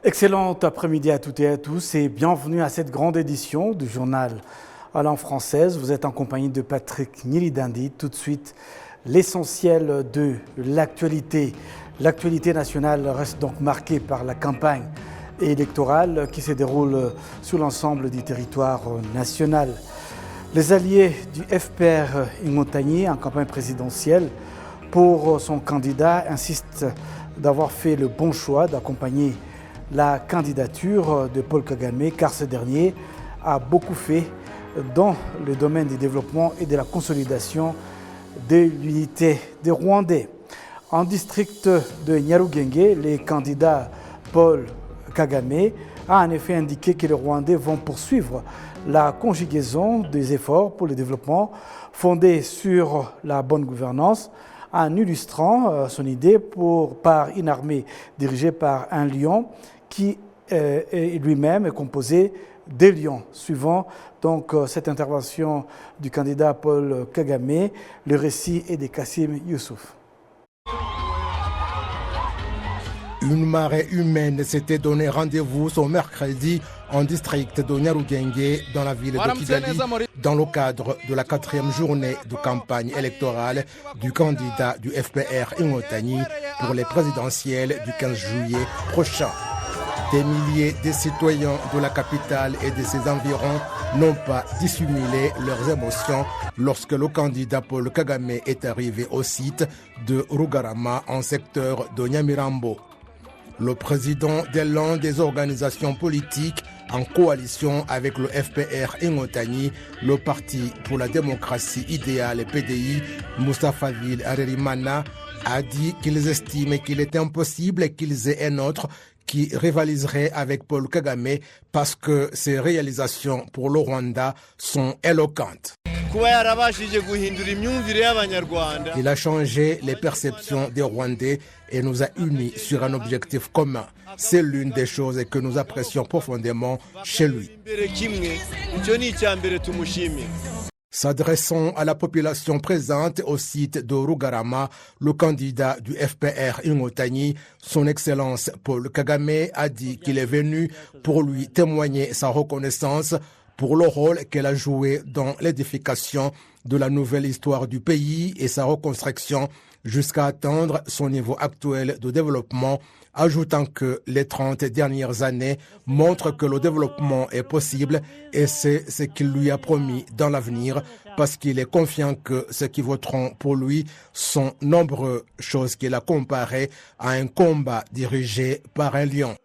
Excellent après-midi à toutes et à tous et bienvenue à cette grande édition du journal à langue française. Vous êtes en compagnie de Patrick Nilidandi. Tout de suite, l'essentiel de l'actualité. L'actualité nationale reste donc marquée par la campagne électorale qui se déroule sur l'ensemble du territoire national. Les alliés du FPR Ingotagni en campagne présidentielle pour son candidat insistent d'avoir fait le bon choix d'accompagner la candidature de Paul Kagame car ce dernier a beaucoup fait dans le domaine du développement et de la consolidation de l'unité des Rwandais. En district de Nyarugenge, les candidats Paul Kagame a en effet indiqué que les Rwandais vont poursuivre la conjugaison des efforts pour le développement fondés sur la bonne gouvernance en illustrant son idée par une armée dirigée par un lion qui lui-même est composé des lions. Suivant donc cette intervention du candidat Paul Kagame, le récit est de Kassim Youssouf. Une marée humaine s'était donné rendez-vous ce mercredi en district de Nyarugenge dans la ville de Kigali dans le cadre de la 4e journée de campagne électorale du candidat du FPR Ingotagni pour les présidentielles du 15 juillet prochain. Des milliers de citoyens de la capitale et de ses environs n'ont pas dissimulé leurs émotions lorsque le candidat Paul Kagame est arrivé au site de Rugarama en secteur de Nyamirambo. Le président de l'une des organisations politiques en coalition avec le FPR Ingotagni, le Parti pour la démocratie idéale PDI, Moussa Fadil Harerimana, a dit qu'ils estiment qu'il est impossible qu'ils aient un autre qui rivaliserait avec Paul Kagame parce que ses réalisations pour le Rwanda sont éloquentes. Il a changé les perceptions des Rwandais et nous a unis sur un objectif commun. C'est l'une des choses que nous apprécions profondément chez lui. S'adressant à la population présente au site de Rugarama, le candidat du FPR Ingotagni, son Excellence Paul Kagame, a dit qu'il est venu pour lui témoigner sa reconnaissance pour le rôle qu'elle a joué dans l'édification de la nouvelle histoire du pays et sa reconstruction jusqu'à atteindre son niveau actuel de développement, ajoutant que les 30 dernières années montrent que le développement est possible et c'est ce qu'il lui a promis dans l'avenir parce qu'il est confiant que ceux qui voteront pour lui sont nombreux, chose qu'il a comparé à un combat dirigé par un lion.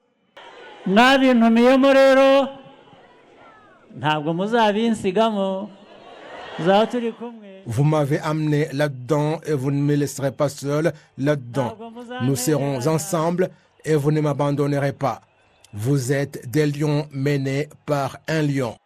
Vous m'avez amené là-dedans et vous ne me laisserez pas seul là-dedans. Nous serons ensemble et vous ne m'abandonnerez pas. Vous êtes des lions menés par un lion.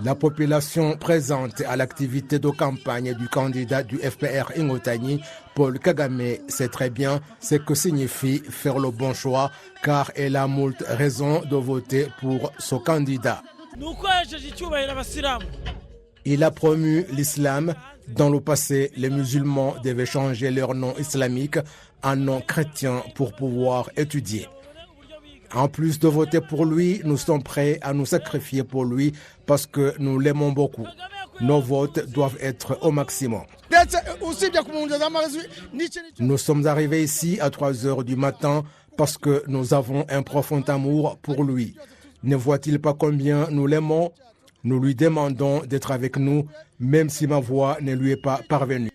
La population présente à l'activité de campagne du candidat du FPR Ingotagni, Paul Kagame, sait très bien ce que signifie faire le bon choix car elle a moult raisons de voter pour ce candidat. Il a promu l'islam. Dans le passé, les musulmans devaient changer leur nom islamique en nom chrétien pour pouvoir étudier. En plus de voter pour lui, nous sommes prêts à nous sacrifier pour lui parce que nous l'aimons beaucoup. Nos votes doivent être au maximum. Nous sommes arrivés ici à 3 heures du matin parce que nous avons un profond amour pour lui. Ne voit-il pas combien nous l'aimons? Nous lui demandons d'être avec nous, même si ma voix ne lui est pas parvenue.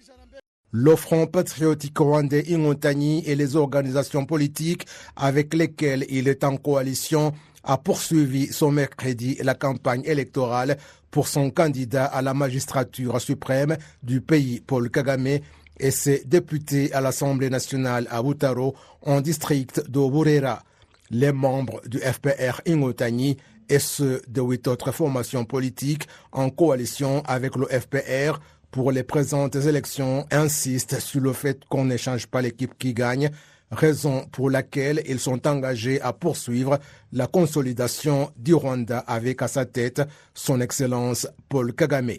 Le Front patriotique rwandais Ingotagni et les organisations politiques avec lesquelles il est en coalition a poursuivi ce mercredi la campagne électorale pour son candidat à la magistrature suprême du pays, Paul Kagame, et ses députés à l'Assemblée nationale à Butaro, en district de Burera. Les membres du FPR Ingotagni et ceux de 8 autres formations politiques en coalition avec le FPR pour les présentes élections insistent sur le fait qu'on ne change pas l'équipe qui gagne, raison pour laquelle ils sont engagés à poursuivre la consolidation du Rwanda avec à sa tête son Excellence Paul Kagame.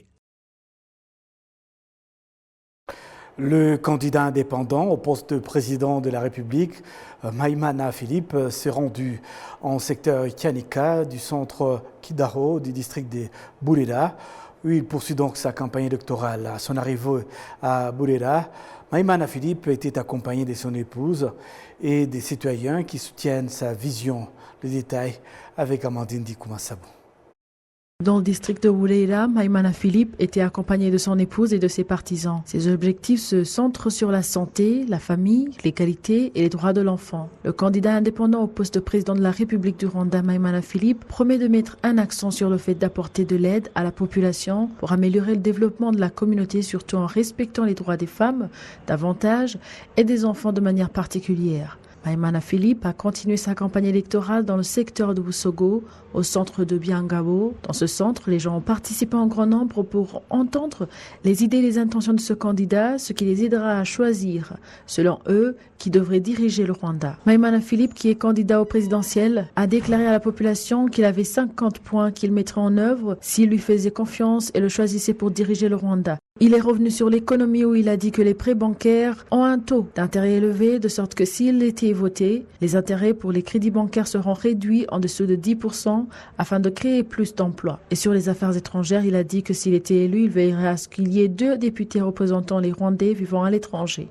Le candidat indépendant au poste de président de la République, Maïmana Philippe, s'est rendu en secteur Kianika du centre Kidaro du district de Burera, où il poursuit donc sa campagne électorale. À son arrivée à Burera, Maïmana Philippe était accompagné de son épouse et des citoyens qui soutiennent sa vision. Les détails avec Amandine Dikoumassabou. Dans le district de Burera, Maïmana Philippe était accompagné de son épouse et de ses partisans. Ses objectifs se centrent sur la santé, la famille, l'égalité et les droits de l'enfant. Le candidat indépendant au poste de président de la République du Rwanda, Maïmana Philippe, promet de mettre un accent sur le fait d'apporter de l'aide à la population pour améliorer le développement de la communauté, surtout en respectant les droits des femmes davantage et des enfants de manière particulière. Maïmana Philippe a continué sa campagne électorale dans le secteur de Busogo, au centre de Biangabo. Dans ce centre, les gens ont participé en grand nombre pour entendre les idées et les intentions de ce candidat, ce qui les aidera à choisir, selon eux, qui devrait diriger le Rwanda. Maïmana Philippe, qui est candidat au présidentiel, a déclaré à la population qu'il avait 50 points qu'il mettrait en œuvre s'il lui faisait confiance et le choisissait pour diriger le Rwanda. Il est revenu sur l'économie où il a dit que les prêts bancaires ont un taux d'intérêt élevé, de sorte que s'il était voté, les intérêts pour les crédits bancaires seront réduits en dessous de 10% afin de créer plus d'emplois. Et sur les affaires étrangères, il a dit que s'il était élu, il veillerait à ce qu'il y ait 2 députés représentant les Rwandais vivant à l'étranger.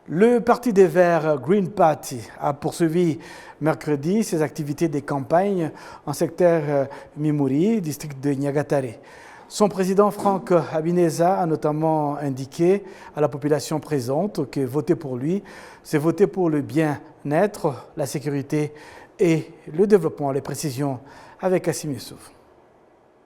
Le Parti des Verts Green Party a poursuivi mercredi ses activités de campagne en secteur Mimuri, district de Nyagatare. Son président Franck Habineza a notamment indiqué à la population présente que voter pour lui, c'est voter pour le bien-être, la sécurité et le développement. Les précisions avec Kassim Youssouf.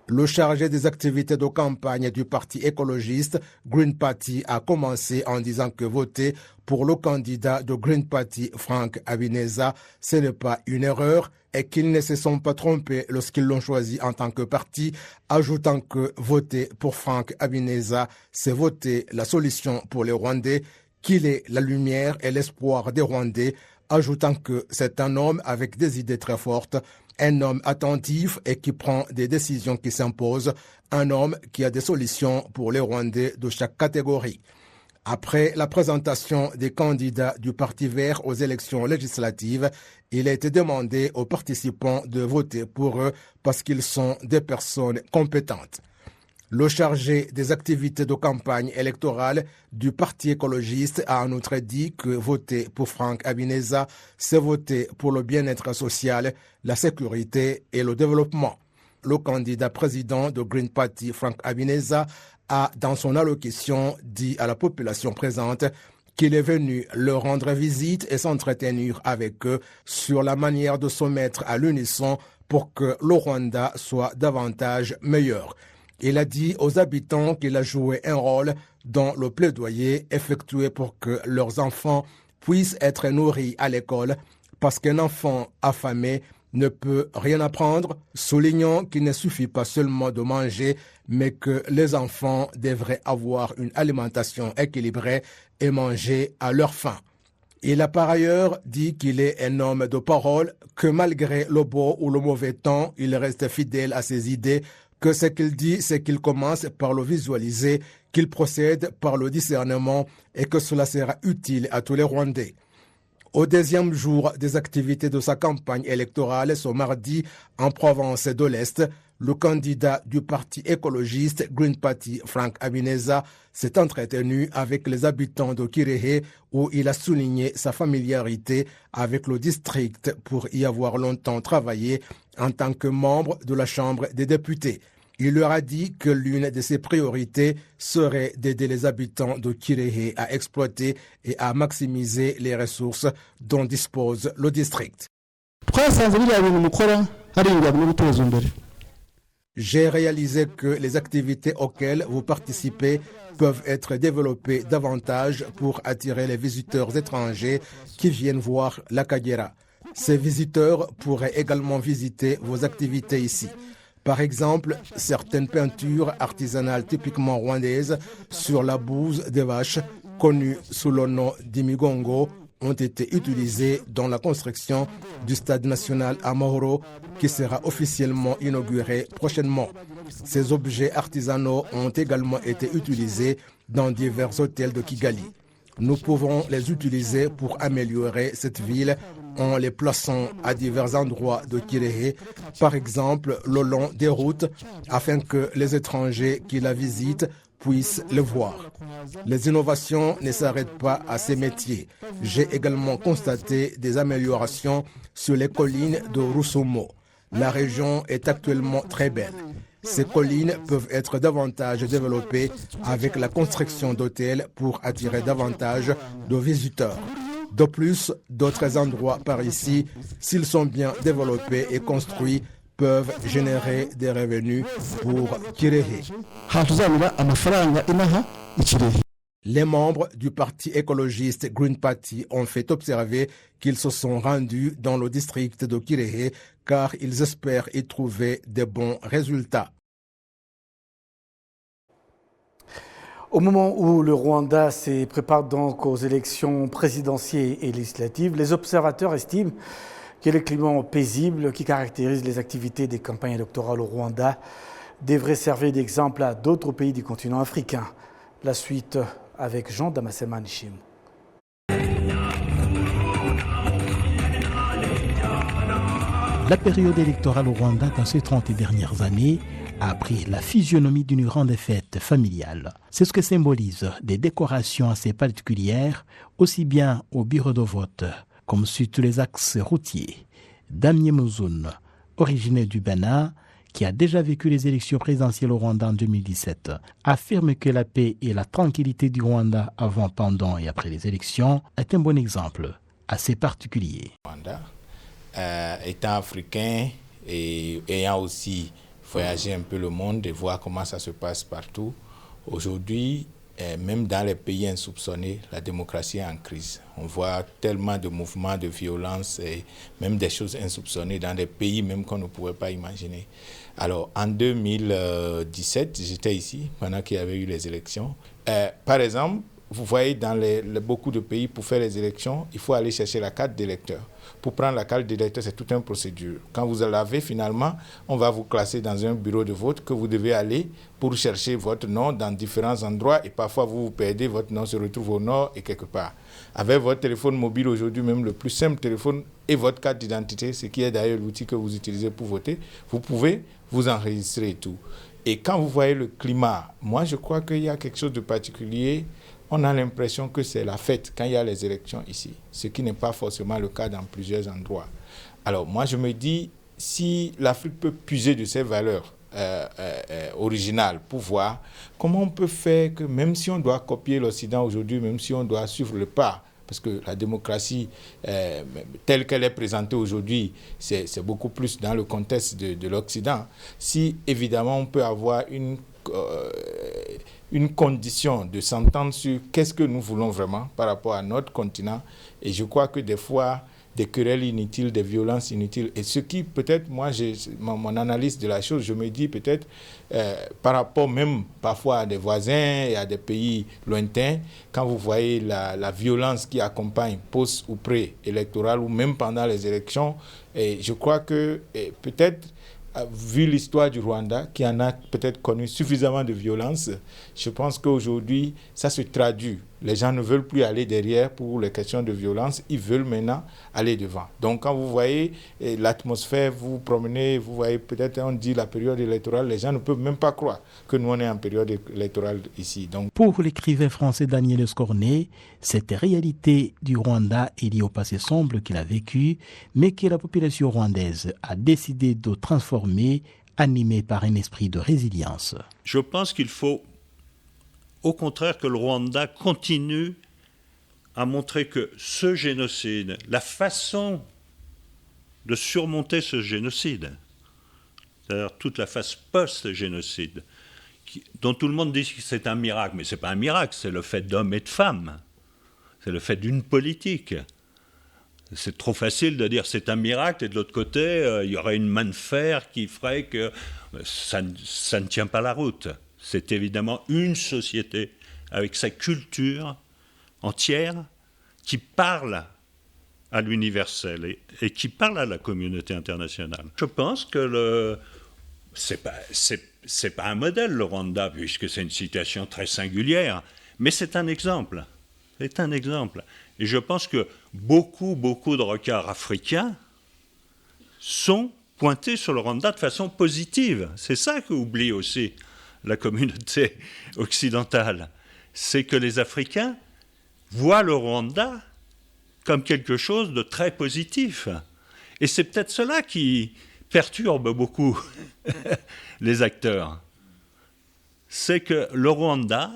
Le chargé des activités de campagne du parti écologiste Green Party a commencé en disant que voter pour le candidat de Green Party, Franck Habineza, ce n'est pas une erreur et qu'ils ne se sont pas trompés lorsqu'ils l'ont choisi en tant que parti, ajoutant que voter pour Franck Habineza, c'est voter la solution pour les Rwandais, qu'il est la lumière et l'espoir des Rwandais, ajoutant que c'est un homme avec des idées très fortes, un homme attentif et qui prend des décisions qui s'imposent, un homme qui a des solutions pour les Rwandais de chaque catégorie. Après la présentation des candidats du Parti vert aux élections législatives, il a été demandé aux participants de voter pour eux parce qu'ils sont des personnes compétentes. Le chargé des activités de campagne électorale du Parti écologiste a en outre dit que voter pour Franck Habineza, c'est voter pour le bien-être social, la sécurité et le développement. Le candidat président de Green Party, Franck Habineza, a, dans son allocution, dit à la population présente qu'il est venu leur rendre visite et s'entretenir avec eux sur la manière de se mettre à l'unisson pour que le Rwanda soit davantage meilleur. Il a dit aux habitants qu'il a joué un rôle dans le plaidoyer effectué pour que leurs enfants puissent être nourris à l'école parce qu'un enfant affamé ne peut rien apprendre, soulignant qu'il ne suffit pas seulement de manger, mais que les enfants devraient avoir une alimentation équilibrée et manger à leur faim. Il a par ailleurs dit qu'il est un homme de parole, que malgré le beau ou le mauvais temps, il reste fidèle à ses idées, que ce qu'il dit, c'est qu'il commence par le visualiser, qu'il procède par le discernement et que cela sera utile à tous les Rwandais. Au 10e jour des activités de sa campagne électorale, ce mardi, en province de l'Est, le candidat du parti écologiste Green Party, Franck Habineza, s'est entretenu avec les habitants de Kirehe où il a souligné sa familiarité avec le district pour y avoir longtemps travaillé en tant que membre de la Chambre des députés. Il leur a dit que l'une de ses priorités serait d'aider les habitants de Kirehe à exploiter et à maximiser les ressources dont dispose le district. J'ai réalisé que les activités auxquelles vous participez peuvent être développées davantage pour attirer les visiteurs étrangers qui viennent voir la Kagera. Ces visiteurs pourraient également visiter vos activités ici. Par exemple, certaines peintures artisanales typiquement rwandaises sur la bouse des vaches, connues sous le nom d'Imigongo, ont été utilisées dans la construction du stade national Amahoro qui sera officiellement inauguré prochainement. Ces objets artisanaux ont également été utilisés dans divers hôtels de Kigali. Nous pouvons les utiliser pour améliorer cette ville en les plaçant à divers endroits de Kirehe, par exemple le long des routes, afin que les étrangers qui la visitent puissent le voir. Les innovations ne s'arrêtent pas à ces métiers. J'ai également constaté des améliorations sur les collines de Rusumo. La région est actuellement très belle. Ces collines peuvent être davantage développées avec la construction d'hôtels pour attirer davantage de visiteurs. De plus, d'autres endroits par ici, s'ils sont bien développés et construits, peuvent générer des revenus pour Kirehe. Les membres du parti écologiste Green Party ont fait observer qu'ils se sont rendus dans le district de Kirehe car ils espèrent y trouver de bons résultats. Au moment où le Rwanda se prépare donc aux élections présidentielles et législatives, les observateurs estiment que le climat paisible qui caractérise les activités des campagnes électorales au Rwanda devrait servir d'exemple à d'autres pays du continent africain. La suite avec Jean Damascène Nishim. La période électorale au Rwanda dans ces 30 dernières années a pris la physionomie d'une grande fête familiale. C'est ce que symbolisent des décorations assez particulières, aussi bien au bureau de vote comme sur tous les axes routiers. Damien Mouzoun, originaire du Bénin, qui a déjà vécu les élections présidentielles au Rwanda en 2017, affirme que la paix et la tranquillité du Rwanda avant, pendant et après les élections est un bon exemple assez particulier. Rwanda, étant africain et ayant aussi voyagé un peu le monde et voir comment ça se passe partout, aujourd'hui, même dans les pays insoupçonnés, la démocratie est en crise. On voit tellement de mouvements de violence et même des choses insoupçonnées dans des pays même qu'on ne pouvait pas imaginer. Alors, en 2017, j'étais ici pendant qu'il y avait eu les élections. Par exemple, vous voyez dans beaucoup de pays, pour faire les élections, il faut aller chercher la carte d'électeur. Pour prendre la carte d'électeur, c'est toute une procédure. Quand vous l'avez, finalement, on va vous classer dans un bureau de vote que vous devez aller pour chercher votre nom dans différents endroits. Et parfois, vous vous perdez, votre nom se retrouve au nord et quelque part. Avec votre téléphone mobile aujourd'hui, même le plus simple téléphone et votre carte d'identité, ce qui est d'ailleurs l'outil que vous utilisez pour voter, vous pouvez vous enregistrer et tout. Et quand vous voyez le climat, moi, je crois qu'il y a quelque chose de particulier. On a l'impression que c'est la fête quand il y a les élections ici, ce qui n'est pas forcément le cas dans plusieurs endroits. Alors moi je me dis, si l'Afrique peut puiser de ses valeurs originales pour voir comment on peut faire que même si on doit copier l'Occident aujourd'hui, même si on doit suivre le pas, parce que la démocratie telle qu'elle est présentée aujourd'hui, c'est beaucoup plus dans le contexte de l'Occident, si évidemment on peut avoir une condition de s'entendre sur qu'est-ce que nous voulons vraiment par rapport à notre continent. Et je crois que des fois, des querelles inutiles, des violences inutiles. Et ce qui, peut-être, moi, mon analyse de la chose, je me dis peut-être, par rapport même parfois à des voisins et à des pays lointains, quand vous voyez la violence qui accompagne post ou pré-électoral ou même pendant les élections, et je crois que peut-être, vu l'histoire du Rwanda, qui en a peut-être connu suffisamment de violence, je pense qu'aujourd'hui, ça se traduit. Les gens ne veulent plus aller derrière pour les questions de violence, ils veulent maintenant aller devant. Donc quand vous voyez l'atmosphère, vous vous promenez, vous voyez peut-être, on dit la période électorale, les gens ne peuvent même pas croire que nous on est en période électorale ici. Donc, pour l'écrivain français Daniel Escornet, cette réalité du Rwanda est liée au passé sombre qu'il a vécu, mais que la population rwandaise a décidé de transformer, animée par un esprit de résilience. Je pense qu'il faut au contraire que le Rwanda continue à montrer que ce génocide, la façon de surmonter ce génocide, c'est-à-dire toute la phase post-génocide, dont tout le monde dit que c'est un miracle, mais ce n'est pas un miracle, c'est le fait d'hommes et de femmes, c'est le fait d'une politique. C'est trop facile de dire c'est un miracle et de l'autre côté, il y aurait une main de fer qui ferait que ça ne tient pas la route. C'est évidemment une société avec sa culture entière qui parle à l'universel et qui parle à la communauté internationale. Je pense que c'est Ce n'est pas un modèle, le Rwanda, puisque c'est une situation très singulière, mais c'est un exemple. C'est un exemple. Et je pense que beaucoup de regards africains sont pointés sur le Rwanda de façon positive. C'est ça qu'oublie aussi la communauté occidentale. C'est que les Africains voient le Rwanda comme quelque chose de très positif. Et c'est peut-être cela qui perturbe beaucoup les acteurs. C'est que le Rwanda,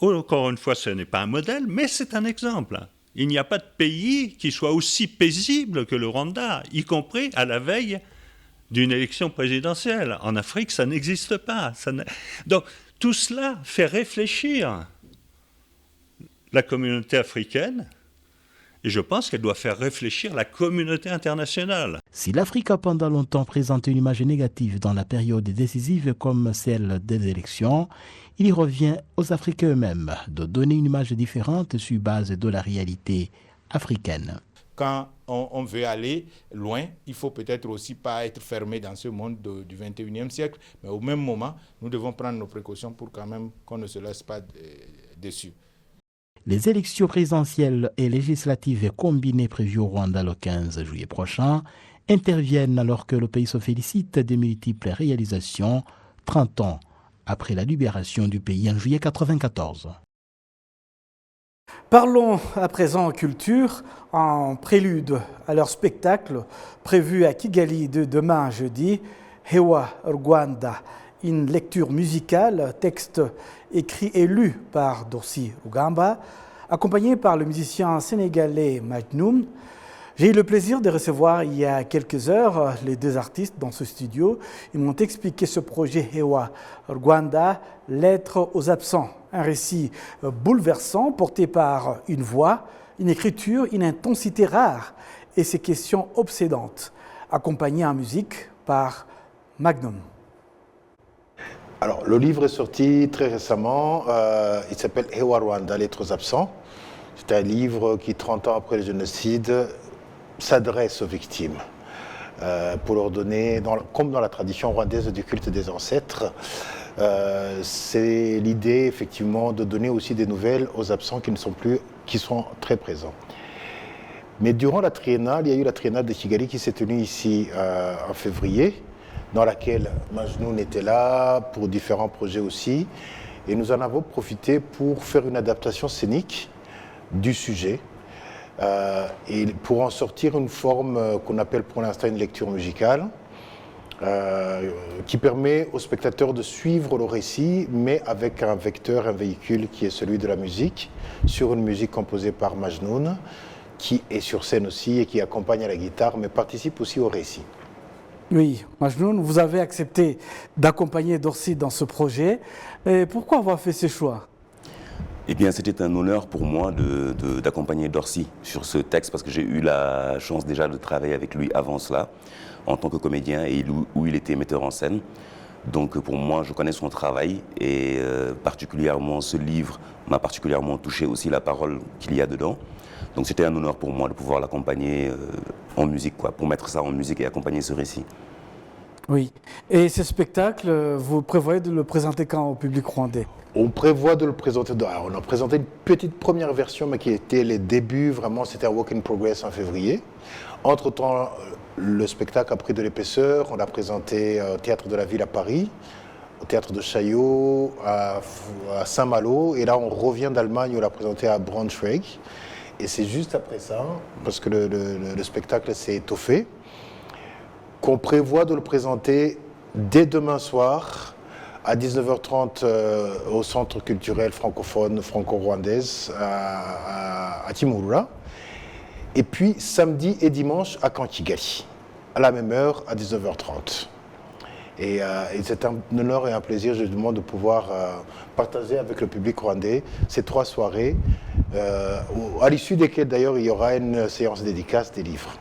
encore une fois, ce n'est pas un modèle, mais c'est un exemple. Il n'y a pas de pays qui soit aussi paisible que le Rwanda, y compris à la veille d'une élection présidentielle. En Afrique, ça n'existe pas. Donc, tout cela fait réfléchir la communauté africaine, et je pense qu'elle doit faire réfléchir la communauté internationale. Si l'Afrique a pendant longtemps présenté une image négative dans la période décisive comme celle des élections, il y revient aux Africains eux-mêmes de donner une image différente sur base de la réalité africaine. Quand on veut aller loin, il faut peut-être aussi pas être fermé dans ce monde du 21e siècle, mais au même moment, nous devons prendre nos précautions pour quand même qu'on ne se laisse pas dessus. Les élections présidentielles et législatives combinées prévues au Rwanda le 15 juillet prochain interviennent alors que le pays se félicite des multiples réalisations 30 ans après la libération du pays en juillet 1994. Parlons à présent culture, en prélude à leur spectacle prévu à Kigali de demain jeudi, Hewa Rwanda, une lecture musicale, texte écrit et lu par Dorcy Rugamba, accompagné par le musicien sénégalais Majnoun. J'ai eu le plaisir de recevoir il y a quelques heures les deux artistes dans ce studio. Ils m'ont expliqué ce projet Hewa Rwanda, Lettres aux absents, un récit bouleversant porté par une voix, une écriture, une intensité rare et ses questions obsédantes, accompagné en musique par Magnum. Alors, le livre est sorti très récemment. Il s'appelle Hewa Rwanda, Lettres aux absents. C'est un livre qui, 30 ans après le génocide, s'adresse aux victimes pour leur donner, comme dans la tradition rwandaise du culte des ancêtres, c'est l'idée effectivement de donner aussi des nouvelles aux absents qui sont très présents. Mais durant la triennale, il y a eu la triennale de Kigali qui s'est tenue ici en février, dans laquelle Majnoun était là pour différents projets aussi, et nous en avons profité pour faire une adaptation scénique du sujet. Et pour en sortir une forme qu'on appelle pour l'instant une lecture musicale, qui permet aux spectateurs de suivre le récit, mais avec un vecteur, un véhicule qui est celui de la musique, sur une musique composée par Majnoun, qui est sur scène aussi et qui accompagne à la guitare, mais participe aussi au récit. Oui, Majnoun, vous avez accepté d'accompagner Dorcy dans ce projet. Et pourquoi avoir fait ce choix ? Eh bien, c'était un honneur pour moi d'accompagner Dorcy sur ce texte parce que j'ai eu la chance déjà de travailler avec lui avant cela en tant que comédien et où il était metteur en scène. Donc pour moi, je connais son travail et particulièrement ce livre m'a particulièrement touché aussi la parole qu'il y a dedans. Donc c'était un honneur pour moi de pouvoir l'accompagner en musique, pour mettre ça en musique et accompagner ce récit. Oui. Et ce spectacle, vous prévoyez de le présenter quand au public rwandais ? On prévoit de le présenter. On a présenté une petite première version, mais qui était les débuts, vraiment, c'était un work in progress en février. Entre-temps, le spectacle a pris de l'épaisseur. On l'a présenté au Théâtre de la Ville à Paris, au Théâtre de Chaillot, à Saint-Malo. Et là, on revient d'Allemagne, on l'a présenté à Braunschweig. Et c'est juste après ça, parce que le spectacle s'est étoffé, qu'on prévoit de le présenter dès demain soir à 19h30 au Centre culturel francophone franco-rwandaise à Kimihurura. Et puis samedi et dimanche à Kigali, à la même heure, à 19h30. Et c'est un honneur et un plaisir, je demande de pouvoir partager avec le public rwandais ces 3 soirées, à l'issue desquelles d'ailleurs il y aura une séance dédicace des livres.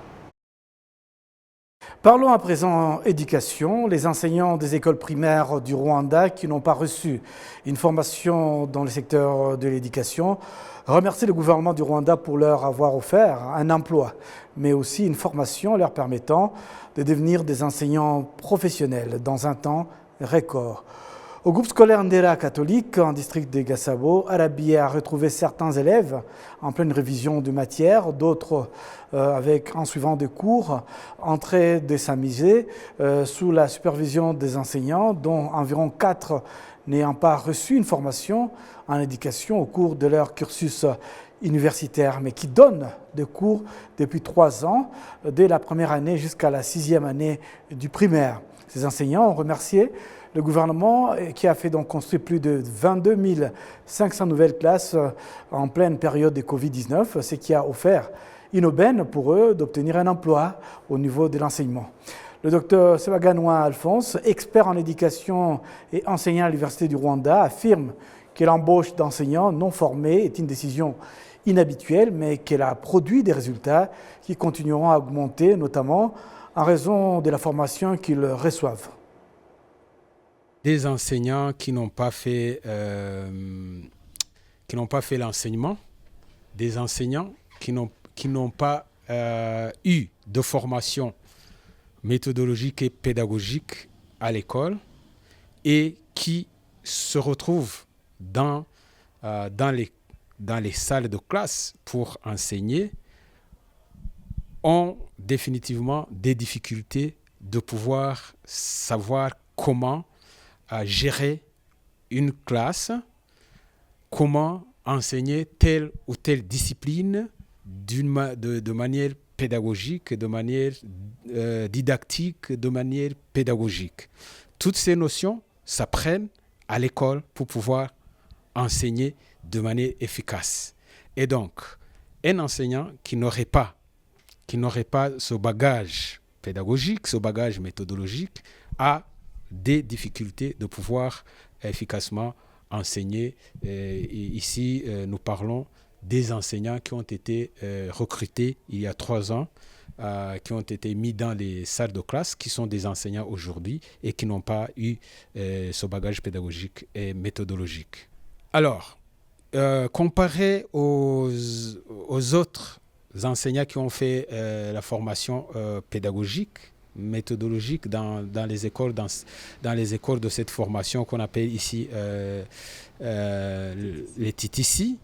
Parlons à présent éducation. Les enseignants des écoles primaires du Rwanda qui n'ont pas reçu une formation dans le secteur de l'éducation remercient le gouvernement du Rwanda pour leur avoir offert un emploi, mais aussi une formation leur permettant de devenir des enseignants professionnels dans un temps record. Au groupe scolaire Ndera catholique, en district de Gassabo, Arabi a retrouvé certains élèves en pleine révision de matière, d'autres avec en suivant des cours en train de s'amuser sous la supervision des enseignants, dont environ 4 n'ayant pas reçu une formation en éducation au cours de leur cursus universitaire, mais qui donnent des cours depuis 3 ans, dès la première année jusqu'à la 6e année du primaire. Ces enseignants ont remercié le gouvernement qui a fait donc construire plus de 22 500 nouvelles classes en pleine période de Covid-19, ce qui a offert une aubaine pour eux d'obtenir un emploi au niveau de l'enseignement. Le docteur Sebaganois Alphonse, expert en éducation et enseignant à l'Université du Rwanda, affirme que l'embauche d'enseignants non formés est une décision inhabituelle, mais qu'elle a produit des résultats qui continueront à augmenter, notamment en raison de la formation qu'ils reçoivent. Des enseignants qui n'ont pas fait l'enseignement, des enseignants qui n'ont pas eu de formation méthodologique et pédagogique à l'école et qui se retrouvent dans les salles de classe pour enseigner ont définitivement des difficultés de pouvoir savoir comment gérer une classe, comment enseigner telle ou telle discipline de manière pédagogique, de manière didactique, de manière pédagogique. Toutes ces notions s'apprennent à l'école pour pouvoir enseigner de manière efficace. Et donc, un enseignant qui n'aurait pas ce bagage pédagogique, ce bagage méthodologique, a des difficultés de pouvoir efficacement enseigner. Ici, nous parlons des enseignants qui ont été recrutés il y a 3 ans, qui ont été mis dans les salles de classe, qui sont des enseignants aujourd'hui et qui n'ont pas eu ce bagage pédagogique et méthodologique. Alors, comparé aux autres enseignants qui ont fait la formation pédagogique, méthodologique dans les écoles de cette formation qu'on appelle ici les TTC,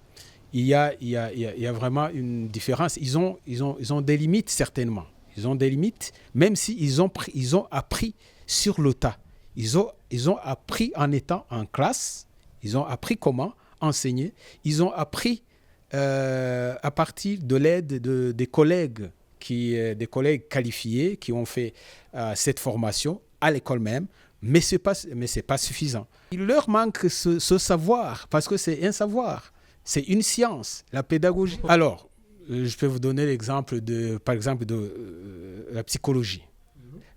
il y a vraiment une différence. Ils ont des limites certainement. Ils ont des limites, même s'ils ont appris sur le tas. Ils ont appris en étant en classe. Ils ont appris comment enseigner. Ils ont appris à partir de l'aide des collègues qualifiés qui ont fait cette formation à l'école même, mais c'est pas suffisant. Il leur manque ce savoir, parce que c'est un savoir, c'est une science, la pédagogie. Alors, je peux vous donner l'exemple de la psychologie.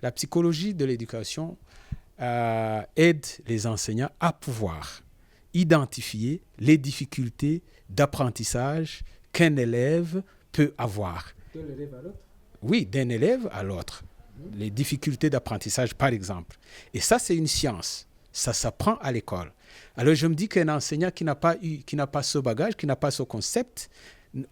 La psychologie de l'éducation aide les enseignants à pouvoir identifier les difficultés d'apprentissage qu'un élève peut avoir. D'un élève à l'autre ? Oui, d'un élève à l'autre. Les difficultés d'apprentissage, par exemple. Et ça, c'est une science. Ça s'apprend à l'école. Alors, je me dis qu'un enseignant qui n'a pas ce bagage, qui n'a pas ce concept,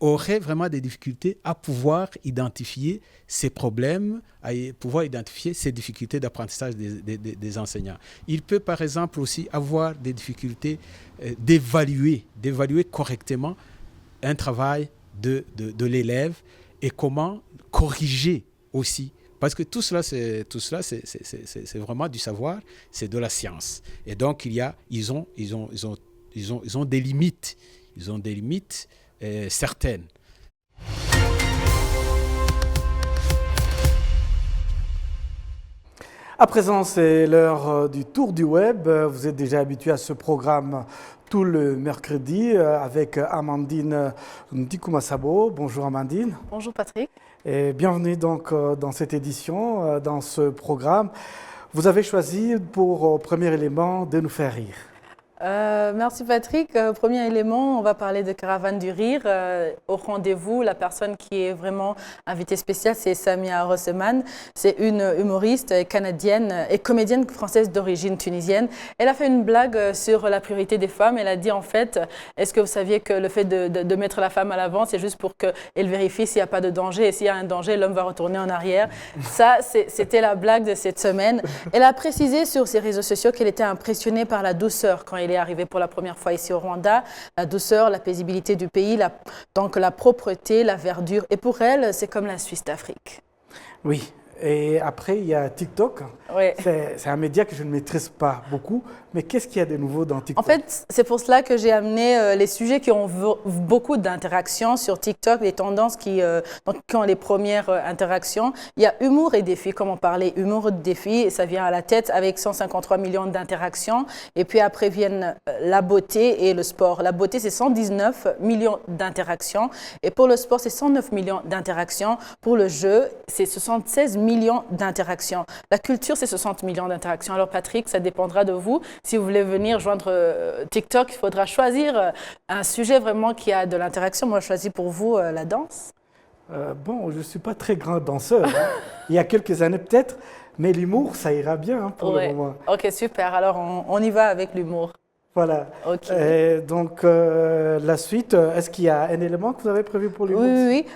aurait vraiment des difficultés à pouvoir identifier ces problèmes, à pouvoir identifier ces difficultés d'apprentissage des enseignants. Il peut, par exemple, aussi avoir des difficultés d'évaluer correctement un travail de l'élève et comment corriger aussi. Parce que tout cela, c'est vraiment du savoir, c'est de la science. Et donc, ils ont des limites. Ils ont des limites certaines. À présent, c'est l'heure du tour du web. Vous êtes déjà habitué à ce programme tout le mercredi avec Amandine Ndikumasabo. Bonjour Amandine. Bonjour Patrick. Et bienvenue donc dans cette édition, dans ce programme. Vous avez choisi pour premier élément de nous faire rire. Merci Patrick. Premier élément, on va parler de Caravane du Rire. Au rendez-vous, la personne qui est vraiment invitée spéciale, c'est Samia Rosseman. C'est une humoriste canadienne et comédienne française d'origine tunisienne. Elle a fait une blague sur la priorité des femmes. Elle a dit en fait, est-ce que vous saviez que le fait de mettre la femme à l'avant, c'est juste pour qu'elle vérifie s'il n'y a pas de danger et s'il y a un danger, l'homme va retourner en arrière. Ça, c'était la blague de cette semaine. Elle a précisé sur ses réseaux sociaux qu'elle était impressionnée par la douceur quand elle est arrivée pour la première fois ici au Rwanda. La douceur, la paisibilité du pays, donc la propreté, la verdure. Et pour elle, c'est comme la Suisse d'Afrique. Oui. Et après, il y a TikTok. Oui. C'est un média que je ne maîtrise pas beaucoup. Mais qu'est-ce qu'il y a de nouveau dans TikTok? En fait, c'est pour cela que j'ai amené les sujets qui ont beaucoup d'interactions sur TikTok, les tendances qui ont les premières interactions. Il y a humour et défi, comme on parlait. Humour et défi, ça vient à la tête avec 153 millions d'interactions. Et puis après viennent la beauté et le sport. La beauté, c'est 119 millions d'interactions. Et pour le sport, c'est 109 millions d'interactions. Pour le jeu, c'est 76 millions d'interactions. La culture, c'est 60 millions d'interactions. Alors Patrick, ça dépendra de vous. Si vous voulez venir joindre TikTok, il faudra choisir un sujet vraiment qui a de l'interaction. Moi, je choisis pour vous la danse. Bon, je ne suis pas très grand danseur. Hein. Il y a quelques années peut-être, mais l'humour, ça ira bien pour le moment. Ok, super. Alors, on y va avec l'humour. Voilà. Okay. Donc, la suite, est-ce qu'il y a un élément que vous avez prévu pour l'humour? Oui.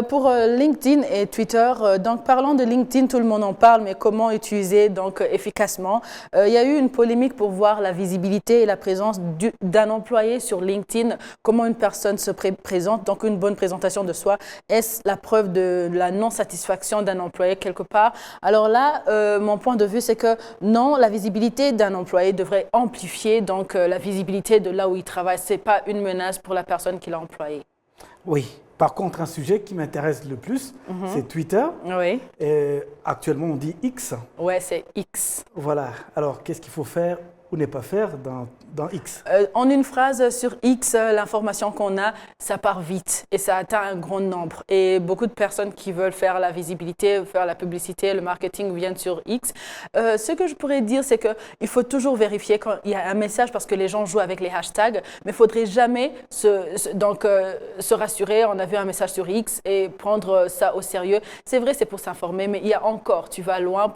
Pour LinkedIn et Twitter, donc parlons de LinkedIn, tout le monde en parle, mais comment utiliser donc efficacement? Il y a eu une polémique pour voir la visibilité et la présence d'un employé sur LinkedIn, comment une personne se présente, donc une bonne présentation de soi. Est-ce la preuve de la non-satisfaction d'un employé quelque part? Alors là, mon point de vue, c'est que non, la visibilité d'un employé devrait amplifier donc la visibilité de là où il travaille. Ce n'est pas une menace pour la personne qui l'a employé. Oui. Par contre, un sujet qui m'intéresse le plus, c'est Twitter. Oui. Actuellement, on dit X. Oui, c'est X. Voilà. Alors, qu'est-ce qu'il faut faire ou ne pas faire dans X? En une phrase sur X, l'information qu'on a, ça part vite et ça atteint un grand nombre. Et beaucoup de personnes qui veulent faire la visibilité, faire la publicité, le marketing viennent sur X. Ce que je pourrais dire, c'est qu'il faut toujours vérifier quand il y a un message parce que les gens jouent avec les hashtags, mais il ne faudrait jamais se rassurer. On a vu un message sur X et prendre ça au sérieux. C'est vrai, c'est pour s'informer, mais il y a encore, tu vas loin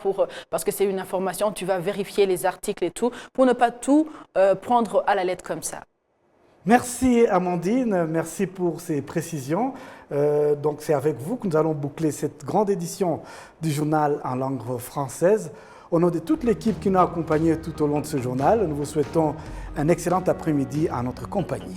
parce que c'est une information, tu vas vérifier les articles et tout, pour ne pas tout prendre à la lettre comme ça. Merci Amandine, merci pour ces précisions. Donc c'est avec vous que nous allons boucler cette grande édition du journal en langue française. Au nom de toute l'équipe qui nous a accompagnés tout au long de ce journal, nous vous souhaitons un excellent après-midi en notre compagnie.